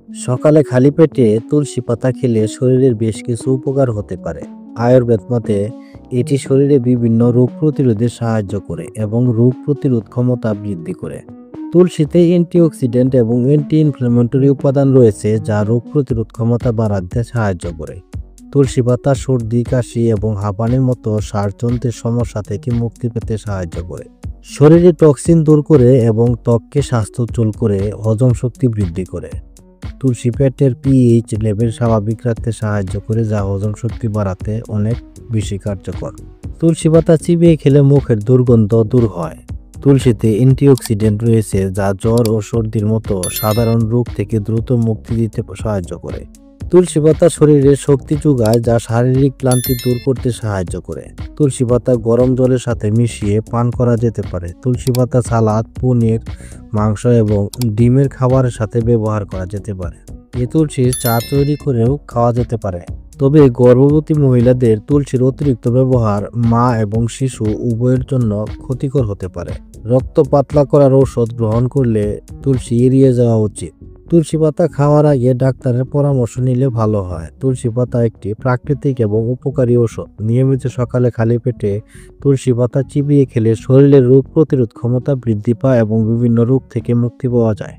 সকালে খালি পেটে তুলসী পাতা খেলে শরীরের বেশ কিছু উপকার হতে পারে। আয়ুর্বেদ মতে এটি শরীরে বিভিন্ন রোগ প্রতিরোধে সাহায্য করে এবং রোগ প্রতিরোধ ক্ষমতা বৃদ্ধি করে। তুলসীতে অ্যান্টিঅক্সিডেন্ট এবং অ্যান্টি ইনফ্ল্যামেটরি উপাদান রয়েছে যা রোগ প্রতিরোধ ক্ষমতা বাড়াতে সাহায্য করে। তুলসী পাতা সর্দি, কাশি এবং হাঁপানির মতো শ্বাসযন্ত্রের সমস্যা থেকে মুক্তি পেতে সাহায্য করে। শরীরে টক্সিন দূর করে এবং ত্বককে স্বাস্থ্যোজ্জ্বল করে, হজম শক্তি বৃদ্ধি করে। তুলসী পেটের পিএইচ লেভেল স্বাভাবিক রাখতে সাহায্য করে, যা হজম শক্তি বাড়াতে অনেক বেশি কার্যকর। তুলসী পাতা চিবিয়ে খেলে মুখের দুর্গন্ধ দূর হয়। তুলসীতে অ্যান্টিঅক্সিডেন্ট রয়েছে যা জ্বর ও সর্দির মতো সাধারণ রোগ থেকে দ্রুত মুক্তি দিতে সাহায্য করে। তুলসী পাতা শরীরে শক্তি যোগায় যা শারীরিক ক্লান্তি দূর করতে সাহায্য করে। তুলসী পাতা গরম জলের সাথে মিশিয়ে পান করা যেতে পারে। তুলসী পাতা সালাদ, পনির, মাংস এবং ডিমের খাবারের সাথে ব্যবহার করা যেতে পারে। এই তুলসীর চা তৈরি করেও খাওয়া যেতে পারে। তবে গর্ভবতী মহিলাদের তুলসীর অতিরিক্ত ব্যবহার মা এবং শিশু উভয়ের জন্য ক্ষতিকর হতে পারে। রক্ত পাতলা করার ঔষধ গ্রহণ করলে তুলসী এড়িয়ে যাওয়া উচিত। তুলসী পাতা খাওয়ার আগে ডাক্তারের পরামর্শ নিলে ভালো হয়। তুলসী পাতা একটি প্রাকৃতিক এবং উপকারী ঔষধ। নিয়মিত সকালে খালি পেটে তুলসী পাতা চিবিয়ে খেলে শরীরের রোগ প্রতিরোধ ক্ষমতা বৃদ্ধি পায় এবং বিভিন্ন রোগ থেকে মুক্তি পাওয়া যায়।